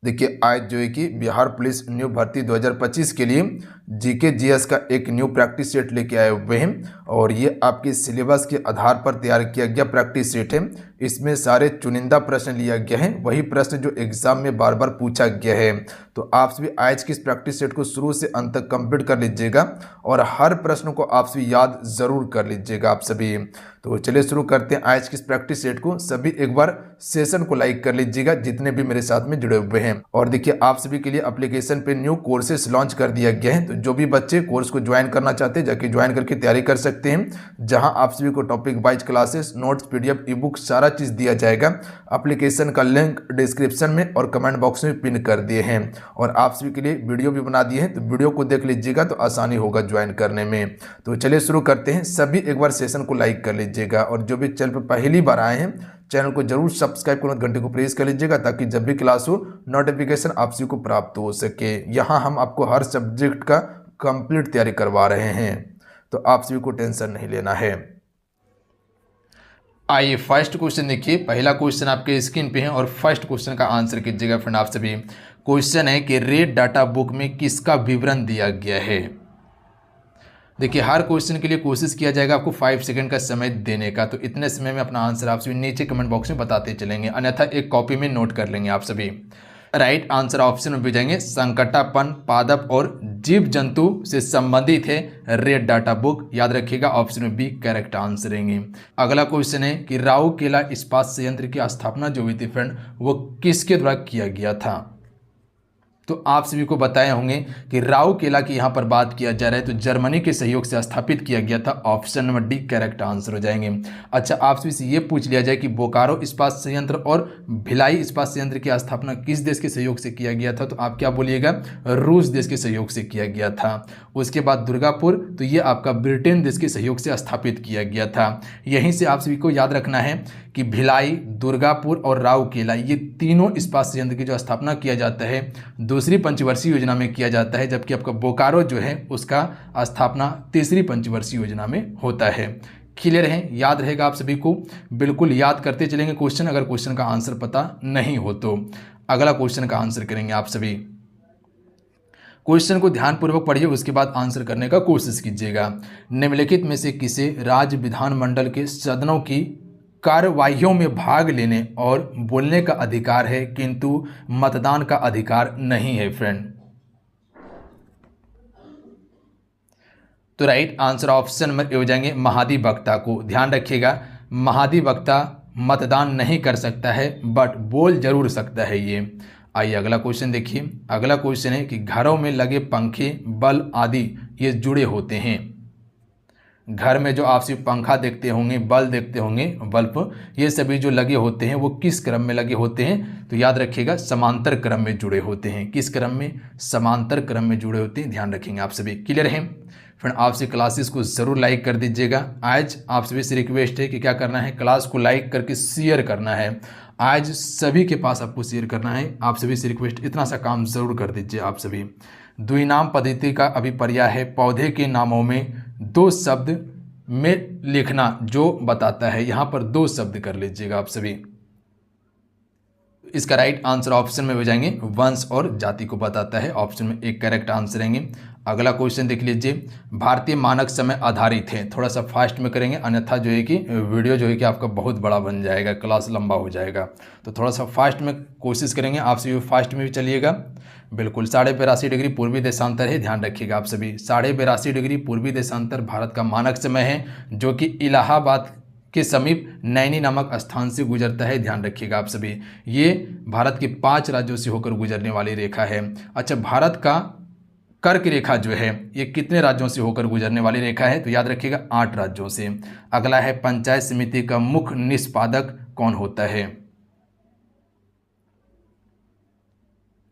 देखिए आज जो है कि बिहार पुलिस न्यू भर्ती 2025 के लिए जीके जीएस का एक न्यू प्रैक्टिस सेट लेके आए हुए हैं और ये आपके सिलेबस के आधार पर तैयार किया गया प्रैक्टिस सेट है। इसमें सारे चुनिंदा प्रश्न लिया गया है, वही प्रश्न जो एग्जाम में बार बार पूछा गया है। तो आप सभी आज की इस प्रैक्टिस सेट को शुरू से अंत तक कंप्लीट कर लीजिएगा और हर प्रश्न को आप सभी याद जरूर कर लीजिएगा आप सभी। तो चलिए शुरू करते हैं आज की इस प्रैक्टिस सेट को। सभी एक बार सेशन को लाइक कर लीजिएगा जितने भी मेरे साथ में जुड़े हुए हैं। और देखिए आप सभी के लिए एप्लीकेशन पे न्यू कोर्सेस लॉन्च कर दिया गया है, तो जो भी बच्चे कोर्स को ज्वाइन करना चाहते हैं जाके ज्वाइन करके तैयारी कर सकते हैं, जहां आप सभी को topic wise classes, notes, PDF, ई बुक सारा चीज दिया जाएगा। एप्लीकेशन का लिंक डिस्क्रिप्शन में और कमेंट बॉक्स में पिन कर दिए हैं और आप सभी के लिए वीडियो भी बना दिए हैं, तो वीडियो को देख लीजिएगा तो आसानी होगा ज्वाइन करने में। तो चलिए शुरू करते हैं। सभी एक बार सेशन को लाइक कर लीजिएगा और जो भी चैनल पर पहली बार आए हैं चैनल को जरूर सब्सक्राइब करो, घंटे को प्रेस कर लीजिएगा ताकि जब भी क्लास हो नोटिफिकेशन आप सभी को प्राप्त हो सके। यहाँ हम आपको हर सब्जेक्ट का कंप्लीट तैयारी करवा रहे हैं, तो आप सभी को टेंशन नहीं लेना है। आइए फर्स्ट क्वेश्चन देखिए। पहला क्वेश्चन आपके स्क्रीन पे है और फर्स्ट क्वेश्चन का आंसर कीजिएगा फ्रेंड आप सभी। क्वेश्चन है कि रेड डाटा बुक में किसका विवरण दिया गया है। देखिए हर क्वेश्चन के लिए कोशिश किया जाएगा आपको 5 सेकंड का समय देने का, तो इतने समय में अपना आंसर आप सभी नीचे कमेंट बॉक्स में बताते चलेंगे, अन्यथा एक कॉपी में नोट कर लेंगे आप सभी। राइट आंसर ऑप्शन में भेजेंगे संकटापन, पादप और जीव जंतु से संबंधित है रेड डाटा बुक। याद रखिएगा ऑप्शन में बी करेक्ट आंसर रहेंगे। अगला क्वेश्चन है कि राउरकेला इस्पात संयंत्र की स्थापना जो हुई थी फ्रेंड वो किसके द्वारा किया गया था। तो आप सभी को बताए होंगे कि राउरकेला की यहाँ पर बात किया जा रहा है तो जर्मनी के सहयोग से स्थापित किया गया था। Option number D correct answer हो जाएंगे। अच्छा आप सभी से ये पूछ लिया जाए कि बोकारो इस्पात संयंत्र और भिलाई इस्पात संयंत्र की स्थापना किस देश के सहयोग से किया गया था, तो आप क्या बोलिएगा, रूस देश के सहयोग से किया गया था। उसके बाद दुर्गापुर, तो ये आपका ब्रिटेन देश के सहयोग से स्थापित किया गया था। यहीं से आप सभी को याद रखना है कि भिलाई, दुर्गापुर और राउरकेला ये तीनों इस्पात संयंत्र की जो स्थापना किया जाता है दूसरी पंचवर्षीय योजना में किया जाता है, जबकि आपका बोकारो जो है उसका स्थापना तीसरी पंचवर्षीय योजना में होता है। क्लियर है, याद रहेगा आप सभी को, बिल्कुल याद करते चलेंगे क्वेश्चन, अगर क्वेश्चन का आंसर पता नहीं हो तो। अगला क्वेश्चन का आंसर करेंगे आप सभी। क्वेश्चन को ध्यानपूर्वक पढ़िए, उसके बाद आंसर करने का कोशिश कीजिएगा। निम्नलिखित में से किसे राज्य विधानमंडल के सदनों की कार्यवाहियों में भाग लेने और बोलने का अधिकार है किंतु मतदान का अधिकार नहीं है फ्रेंड। तो राइट आंसर ऑप्शन में हो जाएंगे महाधिवक्ता को। ध्यान रखिएगा महाधिवक्ता मतदान नहीं कर सकता है बट बोल जरूर सकता है ये। आइए अगला क्वेश्चन देखिए। अगला क्वेश्चन है कि घरों में लगे पंखे, बल्ब आदि ये जुड़े होते हैं। घर में जो आप सिर्फ पंखा देखते होंगे, बल्ब देखते होंगे, बल्ब, ये सभी जो लगे होते हैं वो किस क्रम में लगे होते हैं, तो याद रखिएगा समांतर क्रम में जुड़े होते हैं। किस क्रम में, समांतर क्रम में जुड़े होते हैं, ध्यान रखेंगे आप सभी। क्लियर है फ्रेंड, आपसे क्लासेस को जरूर लाइक कर दीजिएगा। आज आप सभी से रिक्वेस्ट है कि क्या करना है, क्लास को लाइक करके शेयर करना है। आज सभी के पास आपको शेयर करना है। आप सभी से रिक्वेस्ट, इतना सा काम जरूर कर दीजिए आप सभी। द्विनाम पद्धति का अभिपर्याय है पौधे के नामों में दो शब्द में लिखना जो बताता है। यहां पर दो शब्द कर लीजिएगा आप सभी। इसका राइट आंसर ऑप्शन में हो जाएंगे वंश और जाति को बताता है। ऑप्शन में एक करेक्ट आंसर रहेंगे। अगला क्वेश्चन देख लीजिए। भारतीय मानक समय आधारित है, थोड़ा सा फास्ट में करेंगे अन्यथा जो है कि वीडियो जो है कि आपका बहुत बड़ा बन जाएगा, क्लास लंबा हो जाएगा, तो थोड़ा सा फास्ट में कोशिश करेंगे। आप सभी फास्ट में भी चलिएगा। बिल्कुल 82.5 डिग्री पूर्वी देशांतर है, ध्यान रखिएगा आप सभी। 82.5 डिग्री पूर्वी देशांतर भारत का मानक समय है जो कि इलाहाबाद के समीप नैनी नामक स्थान से गुजरता है। ध्यान रखिएगा आप सभी, ये भारत के 5 राज्यों से होकर गुजरने वाली रेखा है। अच्छा भारत का कर्क रेखा जो है ये कितने राज्यों से होकर गुजरने वाली रेखा है, तो याद रखिएगा 8 राज्यों से। अगला है पंचायत समिति का मुख्य निष्पादक कौन होता है,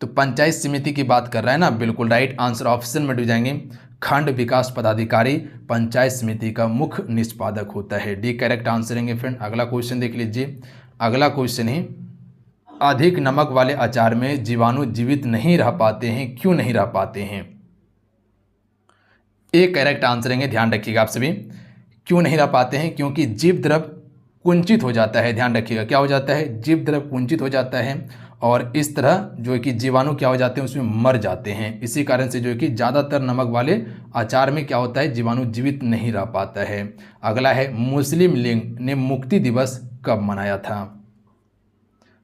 तो पंचायत समिति की बात कर रहा है ना, बिल्कुल राइट आंसर ऑप्शन में डूब जाएंगे खंड विकास पदाधिकारी पंचायत समिति का मुख्य निष्पादक होता है। डी करेक्ट आंसर रहेंगे फ्रेंड। अगला क्वेश्चन देख लीजिए। अगला क्वेश्चन है अधिक नमक वाले अचार में जीवाणु जीवित नहीं रह पाते हैं, क्यों नहीं रह पाते हैं। एक करेक्ट आंसर रहेंगे, ध्यान रखिएगा आप सभी। क्यों नहीं रह पाते हैं, क्योंकि जीव द्रव कुंचित हो जाता है। ध्यान रखिएगा क्या हो जाता है, जीव द्रव कुंचित हो जाता है और इस तरह जो है कि जीवाणु क्या हो जाते हैं, उसमें मर जाते हैं। इसी कारण से जो है कि ज़्यादातर नमक वाले अचार में क्या होता है, जीवाणु जीवित नहीं रह पाता है। अगला है, मुस्लिम लीग ने मुक्ति दिवस कब मनाया था?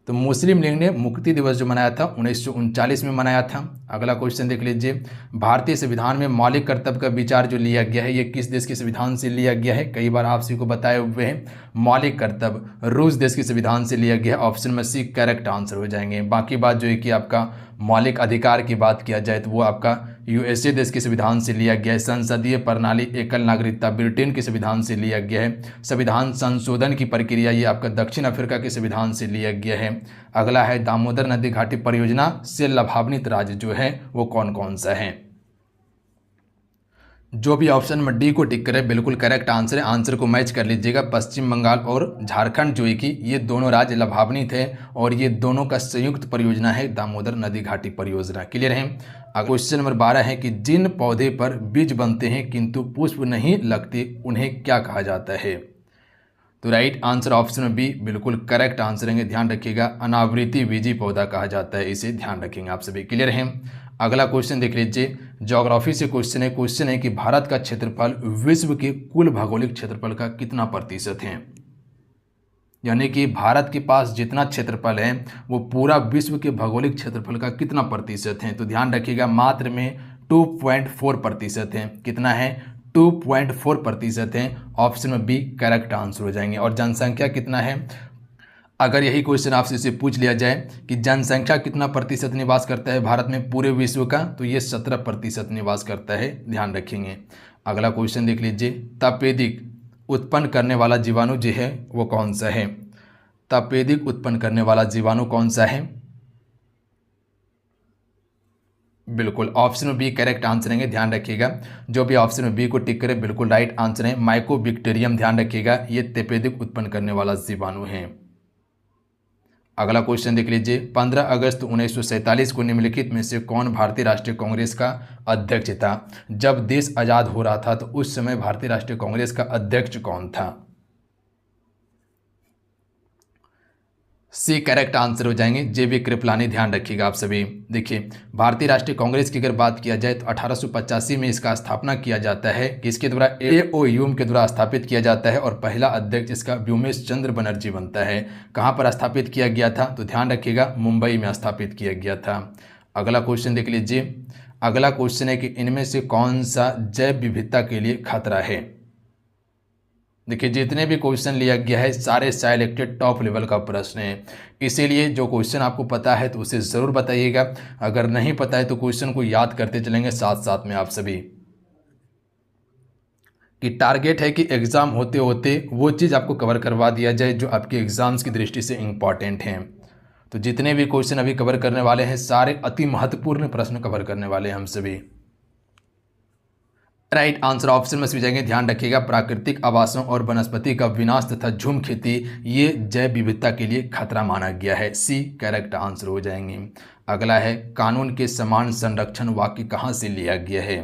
तो मुस्लिम लीग ने मुक्ति दिवस जो मनाया था 1939 में मनाया था। अगला क्वेश्चन देख लीजिए, भारतीय संविधान में मौलिक कर्तव्य का विचार जो लिया गया है, ये किस देश के संविधान से लिया गया है? कई बार आप सभी को बताए हुए हैं, मौलिक कर्तव्य रूस देश के संविधान से लिया गया है। ऑप्शन में सी करेक्ट आंसर हो जाएंगे। बाकी बात जो है कि आपका मौलिक अधिकार की बात किया जाए तो वो आपका यूएसए देश के संविधान से लिया गया है। संसदीय प्रणाली, एकल नागरिकता ब्रिटेन के संविधान से लिया गया है। संविधान संशोधन की प्रक्रिया ये आपका दक्षिण अफ्रीका के संविधान से लिया गया है। अगला है, दामोदर नदी घाटी परियोजना से लाभान्वित राज्य जो है वो कौन कौन सा है? जो भी ऑप्शन में डी को टिक करे बिल्कुल करेक्ट आंसर है। आंसर को मैच कर लीजिएगा। पश्चिम बंगाल और झारखंड जो है कि ये दोनों राज्य लाभान्वित है और ये दोनों का संयुक्त परियोजना है दामोदर नदी घाटी परियोजना। क्लियर है? क्वेश्चन नंबर 12 है कि जिन पौधे पर बीज बनते हैं किंतु पुष्प नहीं लगते उन्हें क्या कहा जाता है? तो राइट आंसर ऑप्शन में बी बिल्कुल करेक्ट आंसर है। ध्यान रखिएगा, अनावृति बीजी पौधा कहा जाता है, इसे ध्यान रखेंगे आप सभी। क्लियर है? अगला क्वेश्चन देख लीजिए, ज्योग्राफी से क्वेश्चन है कि भारत का क्षेत्रफल विश्व के कुल भौगोलिक क्षेत्रफल का कितना प्रतिशत है? यानी कि भारत के पास जितना क्षेत्रफल है वो पूरा विश्व के भौगोलिक क्षेत्रफल का कितना प्रतिशत है? तो ध्यान रखिएगा, मात्र में 2.4% है। कितना है? 2.4% है। ऑप्शन में बी करेक्ट आंसर हो जाएंगे। और जनसंख्या कितना है? अगर यही क्वेश्चन आपसे इसे पूछ लिया जाए कि जनसंख्या कितना प्रतिशत निवास करता है भारत में पूरे विश्व का, तो ये 17% निवास करता है। ध्यान रखेंगे। अगला क्वेश्चन देख लीजिए, तपेदिक उत्पन्न करने वाला जीवाणु जो है वो कौन सा है? तपेदिक उत्पन्न करने वाला जीवाणु कौन सा है? बिल्कुल ऑप्शन में बी करेक्ट आंसर है। ध्यान रखिएगा, जो भी ऑप्शन में बी को टिक करे बिल्कुल राइट आंसर है। माइकोबैक्टीरियम, ध्यान रखिएगा, ये तपेदिक उत्पन्न करने वाला जीवाणु है। अगला क्वेश्चन देख लीजिए, 15 अगस्त 1947 को निम्नलिखित में से कौन भारतीय राष्ट्रीय कांग्रेस का अध्यक्ष था? जब देश आज़ाद हो रहा था तो उस समय भारतीय राष्ट्रीय कांग्रेस का अध्यक्ष कौन था? सी करेक्ट आंसर हो जाएंगे, जेबी कृपलानी। ध्यान रखिएगा आप सभी। देखिए, भारतीय राष्ट्रीय कांग्रेस की अगर बात किया जाए तो 1885 में इसका स्थापना किया जाता है। किसके द्वारा? एओयूम के द्वारा स्थापित किया जाता है और पहला अध्यक्ष इसका व्योमेश चंद्र बनर्जी बनता है। कहाँ पर स्थापित किया गया था? तो ध्यान रखिएगा, मुंबई में स्थापित किया गया था। अगला क्वेश्चन देख लीजिए। अगला क्वेश्चन है कि इनमें से कौन सा जैव विविधता के लिए खतरा है? देखिए, जितने भी क्वेश्चन लिया गया है सारे सिलेक्टेड टॉप लेवल का प्रश्न है, इसीलिए जो क्वेश्चन आपको पता है तो उसे ज़रूर बताइएगा। अगर नहीं पता है तो क्वेश्चन को याद करते चलेंगे साथ साथ में आप सभी। कि टारगेट है कि एग्ज़ाम होते होते वो चीज़ आपको कवर करवा दिया जाए जो आपके एग्ज़ाम्स की दृष्टि से इम्पॉर्टेंट हैं। तो जितने भी क्वेश्चन अभी कवर करने वाले हैं सारे अति महत्वपूर्ण प्रश्न कवर करने वाले हैं हम सभी। राइट आंसर ऑप्शन में सभी जाएंगे। ध्यान रखिएगा, प्राकृतिक आवासों और वनस्पति का विनाश तथा झूम खेती ये जैव विविधता के लिए खतरा माना गया है। सी करेक्ट आंसर हो जाएंगे। अगला है, कानून के समान संरक्षण वाक्य कहाँ से लिया गया है?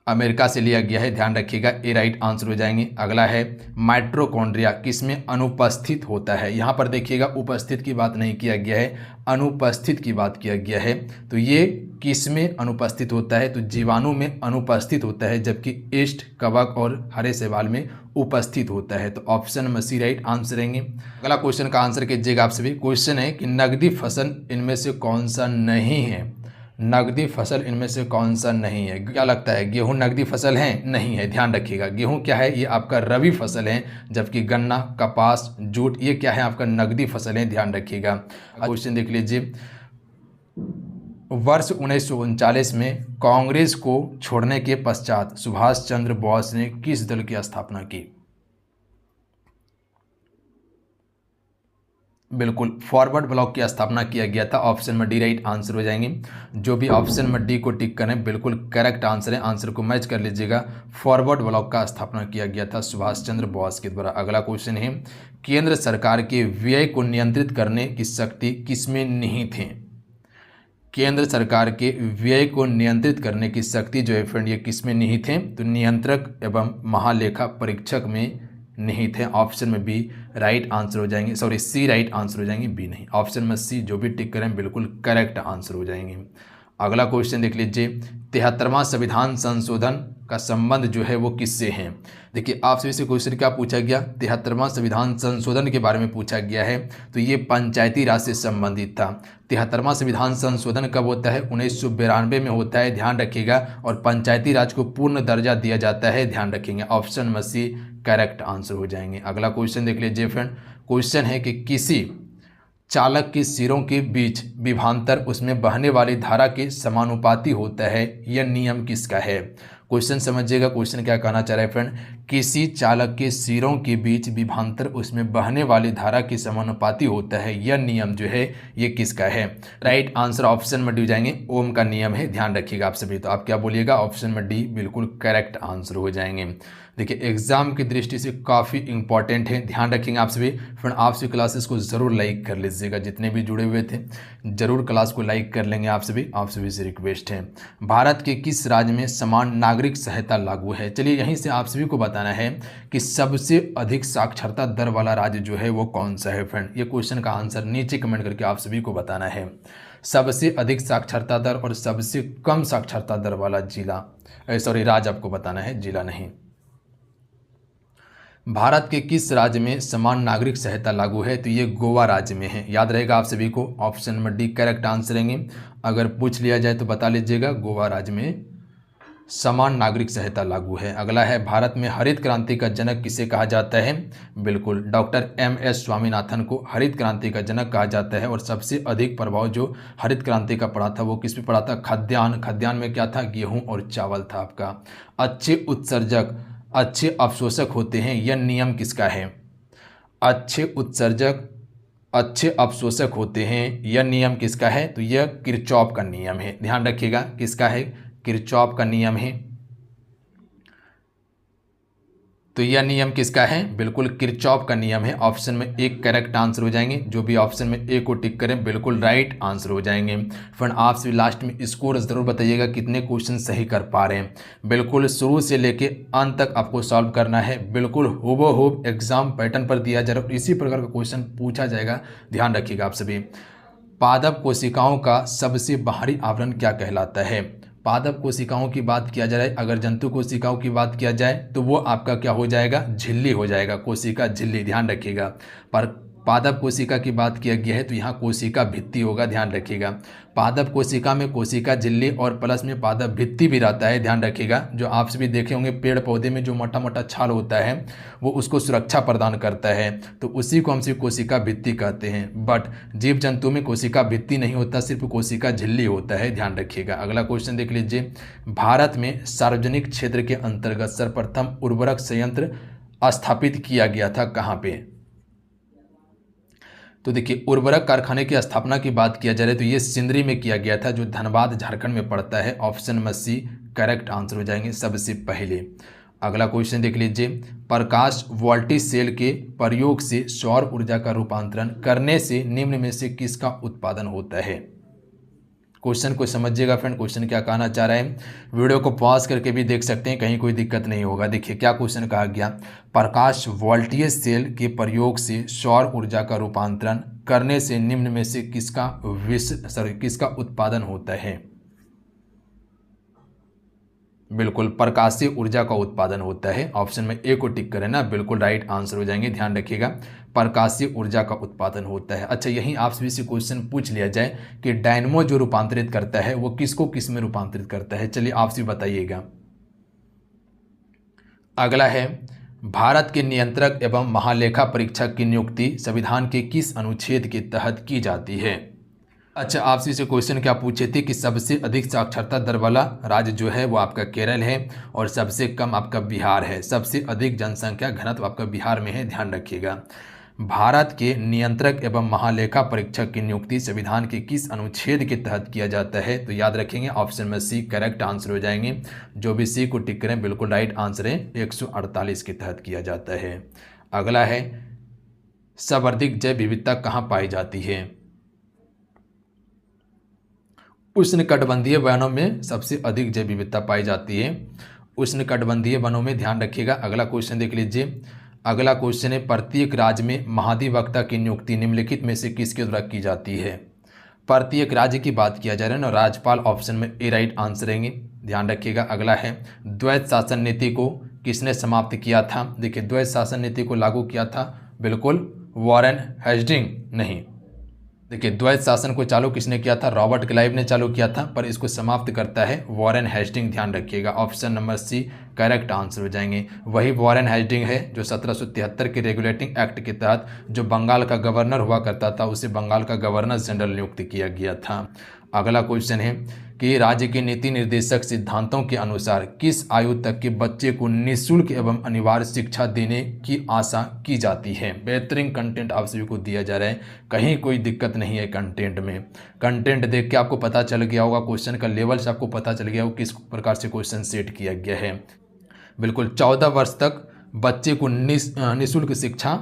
अमेरिका से लिया गया है। ध्यान रखिएगा, ए राइट आंसर हो जाएंगे। अगला है, माइटोकॉन्ड्रिया किसमें अनुपस्थित होता है? यहाँ पर देखिएगा, उपस्थित की बात नहीं किया गया है, अनुपस्थित की बात किया गया है। तो ये किसमें अनुपस्थित होता है? तो जीवाणु में अनुपस्थित होता है, जबकि ईस्ट, कवक और हरे शैवाल में उपस्थित होता है। तो ऑप्शन में सी राइट आंसर रहेंगे। अगला क्वेश्चन का आंसर कीजिएगा आप सभी। क्वेश्चन है कि नकदी फसल इनमें से कौन सा नहीं है? नकदी फसल इनमें से कौन सा नहीं है? क्या लगता है, गेहूं नकदी फसल है? नहीं है। ध्यान रखिएगा, गेहूं क्या है? ये आपका रबी फसल है, जबकि गन्ना, कपास, जूट ये क्या है? आपका नकदी फसल है। ध्यान रखिएगा। क्वेश्चन देख लीजिए, वर्ष 1939 में कांग्रेस को छोड़ने के पश्चात सुभाष चंद्र बोस ने किस दल की स्थापना की? बिल्कुल फॉरवर्ड ब्लॉक की स्थापना किया गया था। ऑप्शन में डी राइट आंसर हो जाएंगे। जो भी ऑप्शन में डी को टिक करें बिल्कुल करेक्ट आंसर है। आंसर को मैच कर लीजिएगा। फॉरवर्ड ब्लॉक का स्थापना किया गया था सुभाष चंद्र बोस के द्वारा। अगला क्वेश्चन है, केंद्र सरकार के व्यय को नियंत्रित करने की शक्ति किसमें निहित है? केंद्र सरकार के व्यय को नियंत्रित करने की शक्ति जो है फ्रेंड ये किसमें निहित है? तो नियंत्रक एवं महालेखा परीक्षक में निहित है। ऑप्शन में बी राइट आंसर हो जाएंगे, सॉरी सी राइट आंसर हो जाएंगे, बी नहीं। ऑप्शन में सी जो भी टिक करें बिल्कुल करेक्ट आंसर हो जाएंगे। अगला क्वेश्चन देख लीजिए, 73वां संविधान संशोधन का संबंध जो है वो किससे है। देखिए आपसे इसे क्वेश्चन क्या पूछा गया, 73वां संविधान संशोधन के बारे में पूछा गया है, तो ये पंचायती राज से संबंधित था। 73वां संविधान संशोधन कब होता है, 1992 में होता है, ध्यान रखिएगा। और पंचायती राज को पूर्ण दर्जा दिया जाता है, ध्यान रखेंगे। ऑप्शन में सी करेक्ट आंसर हो जाएंगे। अगला क्वेश्चन देख लीजिए फ्रेंड, क्वेश्चन है कि किसी चालक के सिरों के बीच विभवांतर उसमें बहने वाली धारा के समानुपाती होता है, यह नियम किसका है। क्वेश्चन समझिएगा, क्वेश्चन क्या कहना चाह रहा है फ्रेंड, किसी चालक के सिरों के बीच विभवांतर उसमें बहने वाली धारा के समानुपाती होता है, यह नियम जो है ये किसका है। राइट आंसर ऑप्शन में डी जाएंगे, ओम का नियम है, ध्यान रखिएगा आप सभी। तो आप क्या बोलिएगा, ऑप्शन में डी बिल्कुल करेक्ट आंसर हो जाएंगे। देखिए एग्जाम की दृष्टि से काफ़ी इंपॉर्टेंट है, ध्यान रखेंगे आप सभी। फ्रेंड आप सभी क्लासेस को ज़रूर लाइक कर लीजिएगा, जितने भी जुड़े हुए थे जरूर क्लास को लाइक कर लेंगे आप सभी से रिक्वेस्ट है। भारत के किस राज्य में समान नागरिक संहिता लागू है। चलिए यहीं से आप सभी को बताना है कि सबसे अधिक साक्षरता दर वाला राज्य जो है वो कौन सा है। फ्रेंड ये क्वेश्चन का आंसर नीचे कमेंट करके आप सभी को बताना है। सबसे अधिक साक्षरता दर और सबसे कम साक्षरता दर वाला जिला, सॉरी राज्य आपको बताना है, जिला नहीं। भारत के किस राज्य में समान नागरिक संहिता लागू है, तो ये गोवा राज्य में है, याद रहेगा आप सभी को। ऑप्शन में डी करेक्ट आंसर रहेंगे। अगर पूछ लिया जाए तो बता लीजिएगा, गोवा राज्य में समान नागरिक संहिता लागू है। अगला है, भारत में हरित क्रांति का जनक किसे कहा जाता है। बिल्कुल डॉक्टर एम.एस. स्वामीनाथन को हरित क्रांति का जनक कहा जाता है। और सबसे अधिक प्रभाव जो हरित क्रांति का पड़ा था वो किस पे पड़ा था, खाद्यान्न में क्या था, गेहूं और चावल था आपका। अच्छे उत्सर्जक अच्छे अवशोषक होते हैं, यह नियम किसका है। अच्छे उत्सर्जक अच्छे अवशोषक होते हैं, यह नियम किसका है, तो यह किरचॉफ का नियम है, ध्यान रखिएगा। किसका है, किरचॉफ का नियम है। तो यह नियम किसका है, बिल्कुल किरचॉफ का नियम है। ऑप्शन में एक करेक्ट आंसर हो जाएंगे, जो भी ऑप्शन में ए को टिक करें बिल्कुल राइट आंसर हो जाएंगे। फ्रेंड आपसे लास्ट में स्कोर जरूर बताइएगा कितने क्वेश्चन सही कर पा रहे हैं। बिल्कुल शुरू से लेके अंत तक आपको सॉल्व करना है, बिल्कुल हूबहू एग्जाम पैटर्न पर दिया जा रहा है, इसी प्रकार का क्वेश्चन पूछा जाएगा, ध्यान रखिएगा आप सभी। पादप कोशिकाओं का सबसे बाहरी आवरण क्या कहलाता है। पादप कोशिकाओं की बात किया जाए, अगर जंतु कोशिकाओं की बात किया जाए तो वो आपका क्या हो जाएगा, झिल्ली हो जाएगा, कोशिका झिल्ली, ध्यान रखिएगा। पर पादप कोशिका की बात किया गया है तो यहाँ कोशिका भित्ति होगा, ध्यान रखिएगा। पादप कोशिका में कोशिका झिल्ली और प्लस में पादप भित्ति भी रहता है, ध्यान रखिएगा। जो आप सभी देखे होंगे पेड़ पौधे में जो मोटा मोटा छाल होता है वो उसको सुरक्षा प्रदान करता है, तो उसी को हम सिर्फ कोशिका भित्ति कहते हैं। बट जीव जंतु में कोशिका भित्ति नहीं होता, सिर्फ कोशिका झिल्ली होता है, ध्यान रखिएगा। अगला क्वेश्चन देख लीजिए, भारत में सार्वजनिक क्षेत्र के अंतर्गत सर्वप्रथम उर्वरक संयंत्र स्थापित किया गया था, कहाँ पे। तो देखिए उर्वरक कारखाने की स्थापना की बात किया जा रहा है तो ये सिंदरी में किया गया था, जो धनबाद झारखंड में पड़ता है। ऑप्शन में सी करेक्ट आंसर हो जाएंगे सबसे पहले। अगला क्वेश्चन देख लीजिए, प्रकाश वोल्टेज सेल के प्रयोग से सौर ऊर्जा का रूपांतरण करने से निम्न में से किसका उत्पादन होता है। क्वेश्चन को समझिएगा फ्रेंड, क्वेश्चन क्या कहना चाह रहा है। वीडियो को पॉज करके भी देख सकते हैं, कहीं कोई दिक्कत नहीं होगा। देखिए क्या क्वेश्चन कहा गया, प्रकाश वोल्टेज सेल के प्रयोग से सौर ऊर्जा का रूपांतरण करने से निम्न में से किसका उत्पादन होता है। बिल्कुल प्रकाशीय ऊर्जा का उत्पादन होता है। ऑप्शन में ए को टिक करें ना, बिल्कुल राइट आंसर हो जाएंगे, ध्यान रखिएगा। प्रकाशीय ऊर्जा का उत्पादन होता है। अच्छा यहीं आप सभी से क्वेश्चन पूछ लिया जाए कि डायनमो जो रूपांतरित करता है वो किसको किस में रूपांतरित करता है, चलिए आप सभी बताइएगा। अगला है, भारत के नियंत्रक एवं महालेखा परीक्षक की नियुक्ति संविधान के किस अनुच्छेद के तहत की जाती है। अच्छा आपसे से क्वेश्चन क्या पूछे थे कि सबसे अधिक साक्षरता दर वाला राज्य जो है वो आपका केरल है और सबसे कम आपका बिहार है। सबसे अधिक जनसंख्या घनत्व आपका बिहार में है, ध्यान रखिएगा। भारत के नियंत्रक एवं महालेखा परीक्षक की नियुक्ति संविधान के किस अनुच्छेद के तहत किया जाता है, तो याद रखेंगे ऑप्शन में सी करेक्ट आंसर हो जाएंगे। जो भी सी को टिक करें बिल्कुल राइट आंसर है, 148 के तहत किया जाता है। अगला है, सर्वाधिक जैव विविधता कहाँ पाई जाती है। उष्णकटिबंधीय वनों में सबसे अधिक जैव विविधता पाई जाती है, उष्णकटिबंधीय वनों में, ध्यान रखिएगा। अगला क्वेश्चन देख लीजिए, अगला क्वेश्चन है प्रत्येक राज्य में महाधिवक्ता की नियुक्ति निम्नलिखित में से किसके द्वारा की जाती है। प्रत्येक राज्य की बात किया जा रहा है ना, राज्यपाल ऑप्शन में ए राइट आंसर रहेंगे, ध्यान रखिएगा। अगला है द्वैध शासन नीति को किसने समाप्त किया था। देखिए द्वैध शासन नीति को लागू किया था बिल्कुल वॉरेन हेस्टिंग नहीं। देखिए द्वैध शासन को चालू किसने किया था, रॉबर्ट क्लाइव ने चालू किया था, पर इसको समाप्त करता है वॉरेन हेस्टिंग, ध्यान रखिएगा। Option number C correct answer हो जाएंगे। वही वॉरेन हेस्टिंग है जो 1773 के रेगुलेटिंग एक्ट के तहत जो बंगाल का गवर्नर हुआ करता था उसे बंगाल का गवर्नर जनरल नियुक्त किया गया था। अगला क्वेश्चन है कि राज्य के नीति निर्देशक सिद्धांतों के अनुसार किस आयु तक के बच्चे को निःशुल्क एवं अनिवार्य शिक्षा देने की आशा की जाती है। बेहतरीन कंटेंट आप सभी को दिया जा रहा है, कहीं कोई दिक्कत नहीं है कंटेंट में। कंटेंट देख के आपको पता चल गया होगा, क्वेश्चन का लेवल से आपको पता चल गया होगा किस प्रकार से क्वेश्चन सेट किया गया है। बिल्कुल 14 वर्ष तक बच्चे को निःशुल्क शिक्षा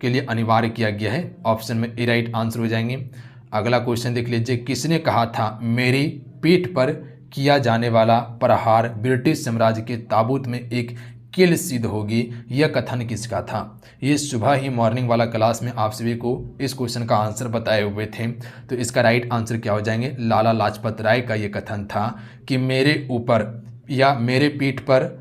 के लिए अनिवार्य किया गया है, ऑप्शन में ए राइट आंसर हो जाएंगे। अगला क्वेश्चन देख लीजिए, किसने कहा था मेरी पीठ पर किया जाने वाला प्रहार ब्रिटिश साम्राज्य के ताबूत में एक किल सिद्ध होगी। यह कथन किसका था। ये सुबह ही मॉर्निंग वाला क्लास में आप सभी को इस क्वेश्चन का आंसर बताए हुए थे, तो इसका राइट आंसर क्या हो जाएंगे, लाला लाजपत राय का ये कथन था कि मेरे ऊपर या मेरे पीठ पर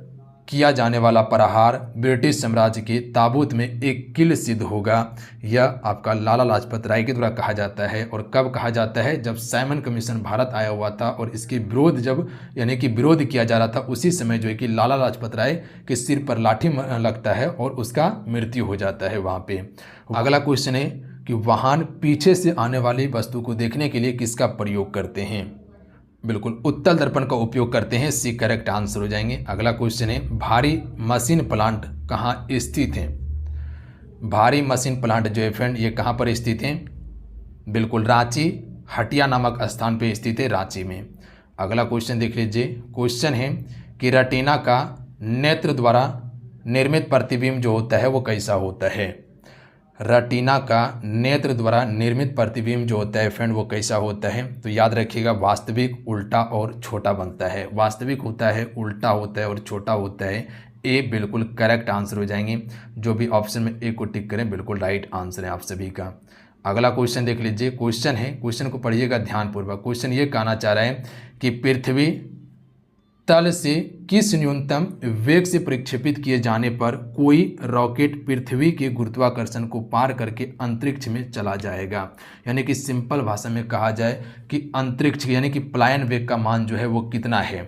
किया जाने वाला प्रहार ब्रिटिश साम्राज्य के ताबूत में एक किल सिद्ध होगा। यह आपका लाला लाजपत राय के द्वारा कहा जाता है। और कब कहा जाता है, जब साइमन कमीशन भारत आया हुआ था और इसके विरोध जब यानी कि विरोध किया जा रहा था, उसी समय जो है कि लाला लाजपत राय के सिर पर लाठी लगता है और उसका मृत्यु हो जाता है वहाँ पे। अगला क्वेश्चन है कि वाहन पीछे से आने वाली वस्तु को देखने के लिए किसका प्रयोग करते हैं। बिल्कुल उत्तल दर्पण का उपयोग करते हैं, सी करेक्ट आंसर हो जाएंगे। अगला क्वेश्चन है भारी मशीन प्लांट कहाँ स्थित हैं। भारी मशीन प्लांट जो है फ्रेंड ये कहाँ पर स्थित हैं, बिल्कुल रांची हटिया नामक स्थान पे स्थित है, रांची में। अगला क्वेश्चन देख लीजिए, क्वेश्चन है कि रेटिना का नेत्र द्वारा निर्मित प्रतिबिंब जो होता है वो कैसा होता है। रेटिना का नेत्र द्वारा निर्मित प्रतिबिंब जो होता है फ्रेंड वो कैसा होता है, तो याद रखिएगा वास्तविक, उल्टा और छोटा बनता है। वास्तविक होता है, उल्टा होता है और छोटा होता है। ए बिल्कुल करेक्ट आंसर हो जाएंगे। जो भी ऑप्शन में ए को टिक करें बिल्कुल राइट आंसर है आप सभी का। अगला क्वेश्चन देख लीजिए, क्वेश्चन है, क्वेश्चन को पढ़िएगा ध्यानपूर्वक। क्वेश्चन ये कहना चाह रहा है कि पृथ्वी तल से किस न्यूनतम वेग से प्रक्षेपित किए जाने पर कोई रॉकेट पृथ्वी के गुरुत्वाकर्षण को पार करके अंतरिक्ष में चला जाएगा। यानी कि सिंपल भाषा में कहा जाए कि अंतरिक्ष यानी कि पलायन वेग का मान जो है वो कितना है।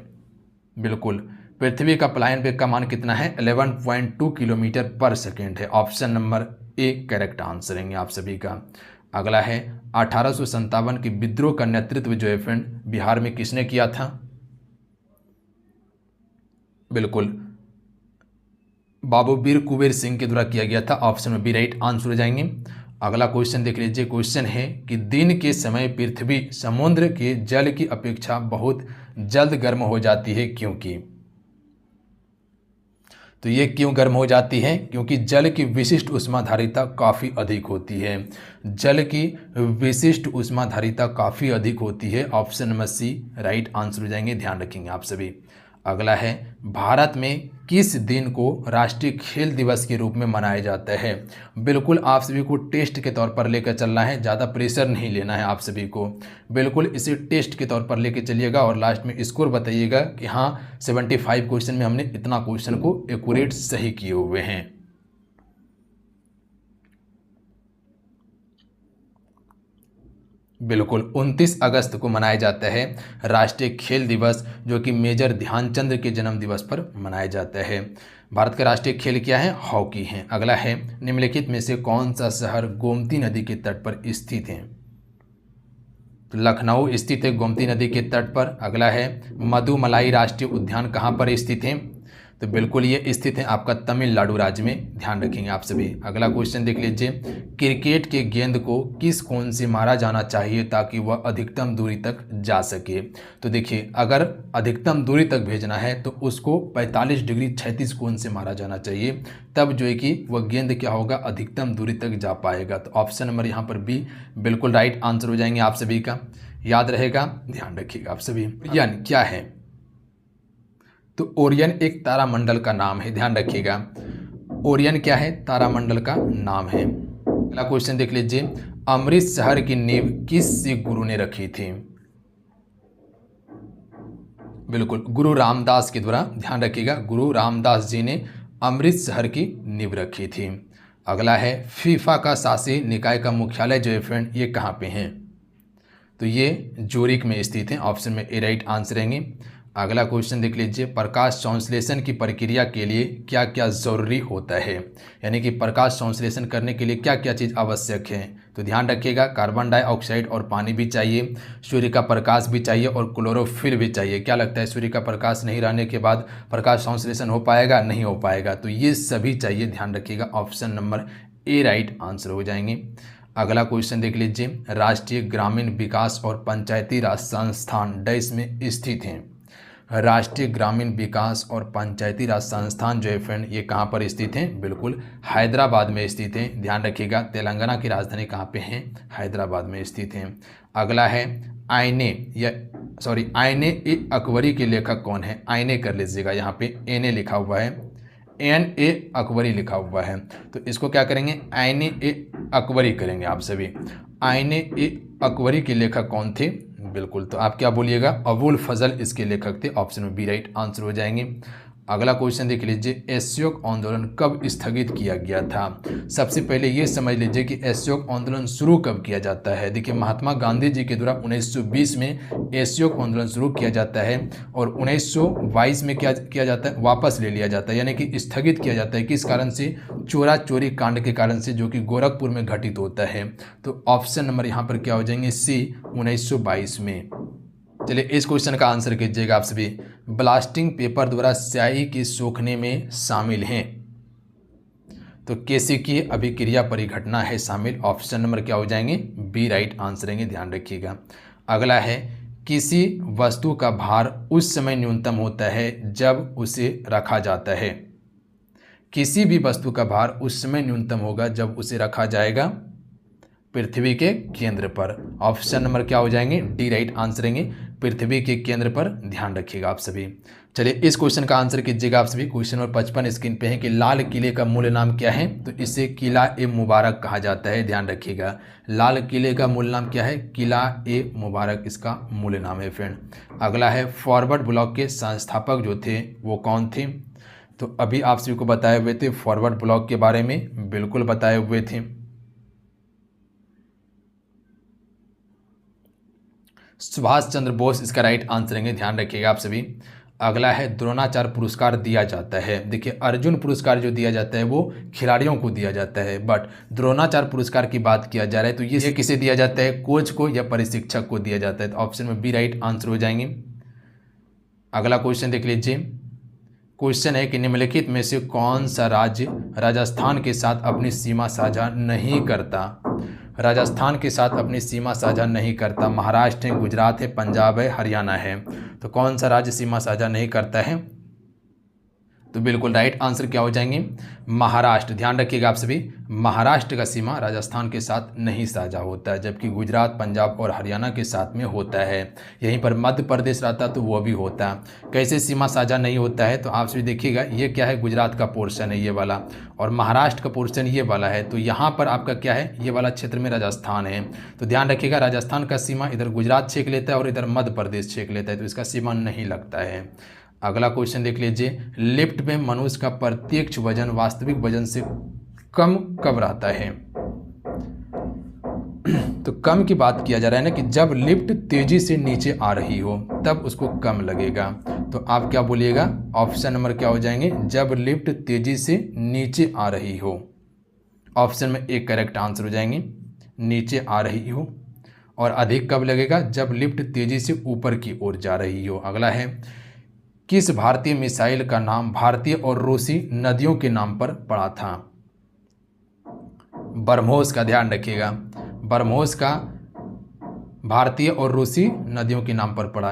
बिल्कुल पृथ्वी का पलायन वेग का मान कितना है, 11.2 किलोमीटर पर सेकेंड है। Option number A correct answer रहेंगे आप सभी का। अगला है 1857 के विद्रोह का नेतृत्व जो है फ्रेंड बिहार में किसने किया था। बिल्कुल बाबू वीर कुंवर सिंह के द्वारा किया गया था, ऑप्शन में बी राइट आंसर हो जाएंगे। अगला क्वेश्चन देख लीजिए, क्वेश्चन है कि दिन के समय पृथ्वी समुद्र के जल की अपेक्षा बहुत जल्द गर्म हो जाती है, क्योंकि। तो ये क्यों गर्म हो जाती है, क्योंकि जल की विशिष्ट ऊष्माधारिता काफ़ी अधिक होती है। जल की विशिष्ट ऊष्माधारिता काफ़ी अधिक होती है, option number C right answer हो जाएंगे, ध्यान रखेंगे आप सभी। अगला है भारत में किस दिन को राष्ट्रीय खेल दिवस के रूप में मनाया जाता है। बिल्कुल आप सभी को टेस्ट के तौर पर लेकर चलना है, ज़्यादा प्रेशर नहीं लेना है आप सभी को। बिल्कुल इसे टेस्ट के तौर पर लेकर चलिएगा और लास्ट में स्कोर बताइएगा कि हाँ 75 क्वेश्चन में हमने इतना क्वेश्चन को एक्यूरेट सही किए हुए हैं। बिल्कुल 29 अगस्त को मनाया जाता है राष्ट्रीय खेल दिवस, जो कि मेजर ध्यानचंद के जन्म दिवस पर मनाया जाता है। भारत का राष्ट्रीय खेल क्या है, हॉकी है। अगला है निम्नलिखित में से कौन सा शहर गोमती नदी के तट पर स्थित है। तो लखनऊ स्थित है गोमती नदी के तट पर। अगला है मधुमलाई राष्ट्रीय उद्यान कहाँ पर स्थित है, तो बिल्कुल ये स्थित है आपका तमिलनाडु राज्य में, ध्यान रखेंगे आप सभी। अगला क्वेश्चन देख लीजिए, क्रिकेट के गेंद को किस कोण से मारा जाना चाहिए ताकि वह अधिकतम दूरी तक जा सके। तो देखिए अगर अधिकतम दूरी तक भेजना है तो उसको 45 डिग्री 36 कोण से मारा जाना चाहिए, तब जो है कि वह गेंद क्या होगा, अधिकतम दूरी तक जा पाएगा। तो ऑप्शन नंबर यहाँ पर बी बिल्कुल राइट आंसर हो जाएंगे आप सभी का, याद रहेगा, ध्यान रखिएगा आप सभी। यानी क्या है, तो ओरियन एक तारामंडल का नाम है, ध्यान रखिएगा। ओरियन क्या है? तारामंडल का नाम है। अगला क्वेश्चन देख लीजिए, अमृत शहर की नींव किस सिख गुरु ने रखी थी? बिल्कुल गुरु रामदास के द्वारा, ध्यान रखिएगा, गुरु रामदास जी ने अमृत शहर की नींव रखी थी। अगला है, फीफा का शासी निकाय का मुख्यालय जो है फ्रेंड ये कहाँ पे है? तो ये ज्यूरिख में स्थित है। ऑप्शन में ए राइट आंसर रहेंगे। अगला क्वेश्चन देख लीजिए, प्रकाश संश्लेषण की प्रक्रिया के लिए क्या क्या ज़रूरी होता है? यानी कि प्रकाश संश्लेषण करने के लिए क्या क्या चीज़ आवश्यक है? तो ध्यान रखिएगा, कार्बन डाइऑक्साइड और पानी भी चाहिए, सूर्य का प्रकाश भी चाहिए और क्लोरोफिल भी चाहिए। क्या लगता है, सूर्य का प्रकाश नहीं रहने के बाद प्रकाश संश्लेषण हो पाएगा? नहीं हो पाएगा। तो ये सभी चाहिए, ध्यान रखिएगा। Option number A right answer हो जाएंगे। अगला क्वेश्चन देख लीजिए, राष्ट्रीय ग्रामीण विकास और पंचायती राज संस्थान डैश में स्थित हैं। राष्ट्रीय ग्रामीण विकास और पंचायती राज संस्थान जो है फ्रेंड ये कहाँ पर स्थित हैं? बिल्कुल हैदराबाद में स्थित हैं। ध्यान रखिएगा, तेलंगाना की राजधानी कहाँ पे है? हैदराबाद में स्थित हैं। अगला है, आईने ए अकबरी के लेखक कौन है? आईने कर लीजिएगा, यहाँ पे एन लिखा हुआ है, एन ए अकबरी लिखा हुआ है, तो इसको क्या करेंगे? आईने ए अकबरी करेंगे आप सभी। आईने ए अकबरी के लेखक कौन थे? बिल्कुल, तो आप क्या बोलिएगा? अबुल फजल इसके लेखक थे। ऑप्शन में बी राइट आंसर हो जाएंगे। अगला क्वेश्चन देख लीजिए, असहयोग आंदोलन कब स्थगित किया गया था? सबसे पहले ये समझ लीजिए कि असहयोग आंदोलन शुरू कब किया जाता है। देखिए, महात्मा गांधी जी के द्वारा 1920 में असहयोग आंदोलन शुरू किया जाता है और 1922 में क्या किया जाता है? वापस ले लिया जाता है, यानी कि स्थगित किया जाता है। किस कारण से? चोरा चोरी कांड के कारण से, जो कि गोरखपुर में घटित होता है। तो ऑप्शन नंबर यहाँ पर क्या हो जाएंगे? सी, 1922 में। चलिए इस क्वेश्चन का आंसर कीजिएगा आप सभी। ब्लास्टिंग पेपर द्वारा स्याही के सोखने में शामिल हैं, तो केशिकीय अभिक्रिया परिघटना है शामिल। ऑप्शन नंबर क्या हो जाएंगे? बी राइट आंसर रहेंगे, ध्यान रखिएगा। अगला है, किसी वस्तु का भार उस समय न्यूनतम होता है जब उसे रखा जाता है। किसी भी वस्तु का भार उस समय न्यूनतम होगा जब उसे रखा जाएगा पृथ्वी के केंद्र पर। ऑप्शन नंबर क्या हो जाएंगे? डी राइट आंसर रहेंगे, पृथ्वी के केंद्र पर। ध्यान रखिएगा आप सभी। चलिए इस क्वेश्चन का आंसर कीजिएगा आप सभी। क्वेश्चन नंबर 55 स्क्रीन पे है कि लाल किले का मूल नाम क्या है? तो इसे किला ए मुबारक कहा जाता है। ध्यान रखिएगा, लाल किले का मूल नाम क्या है? किला ए मुबारक इसका मूल नाम है फ्रेंड। अगला है, फॉरवर्ड ब्लॉक के संस्थापक जो थे वो कौन थे? तो अभी आप सभी को बताए हुए थे फॉरवर्ड ब्लॉक के बारे में, बिल्कुल बताए हुए थे। सुभाष चंद्र बोस इसका राइट आंसर रहेंगे, ध्यान रखिएगा आप सभी। अगला है, द्रोणाचार्य पुरस्कार दिया जाता है। देखिए, अर्जुन पुरस्कार जो दिया जाता है वो खिलाड़ियों को दिया जाता है, बट द्रोणाचार्य पुरस्कार की बात किया जा रहा है तो ये किसे दिया जाता है? कोच को या प्रशिक्षक को दिया जाता है। तो ऑप्शन में बी राइट आंसर हो जाएंगे। अगला क्वेश्चन देख लीजिए। क्वेश्चन है कि निम्नलिखित में से कौन सा राज्य राजस्थान के साथ अपनी सीमा साझा नहीं करता? राजस्थान के साथ अपनी सीमा साझा नहीं करता। महाराष्ट्र है, गुजरात है, पंजाब है, हरियाणा है। तो कौन सा राज्य सीमा साझा नहीं करता है? तो बिल्कुल राइट आंसर क्या हो जाएंगे? महाराष्ट्र। ध्यान रखिएगा आप सभी, महाराष्ट्र का सीमा राजस्थान के साथ नहीं साझा होता है, जबकि गुजरात, पंजाब और हरियाणा के साथ में होता है। यहीं पर मध्य प्रदेश रहता तो वो भी होता। कैसे सीमा साझा नहीं होता है? तो आप सभी देखिएगा, ये क्या है? गुजरात का पोर्शन है ये वाला, और महाराष्ट्र का पोर्शन ये वाला है। तो यहाँ पर आपका क्या है? ये वाला क्षेत्र में राजस्थान है। तो ध्यान रखिएगा, राजस्थान का सीमा इधर गुजरात छेक लेता है और इधर मध्य प्रदेश छेक लेता है, तो इसका सीमा नहीं लगता है। अगला क्वेश्चन देख लीजिए। लिफ्ट में मनुष्य का प्रत्यक्ष वजन वास्तविक वजन से कम कब रहता है? तो कम की बात किया जा रहा है ना, कि जब लिफ्ट तेजी से नीचे आ रही हो तब उसको कम लगेगा। तो आप क्या बोलिएगा? ऑप्शन नंबर क्या हो जाएंगे? जब लिफ्ट तेजी से नीचे आ रही हो। ऑप्शन में एक करेक्ट आंसर हो जाएंगे, नीचे आ रही हो। और अधिक कब लगेगा? जब लिफ्ट तेजी से ऊपर की ओर जा रही हो। अगला है, किस भारतीय मिसाइल का नाम भारतीय और रूसी नदियों के नाम पर पड़ा था? ब्रह्मोस का, ध्यान रखिएगा, ब्रह्मोस का भारतीय और रूसी नदियों के नाम पर पड़ा।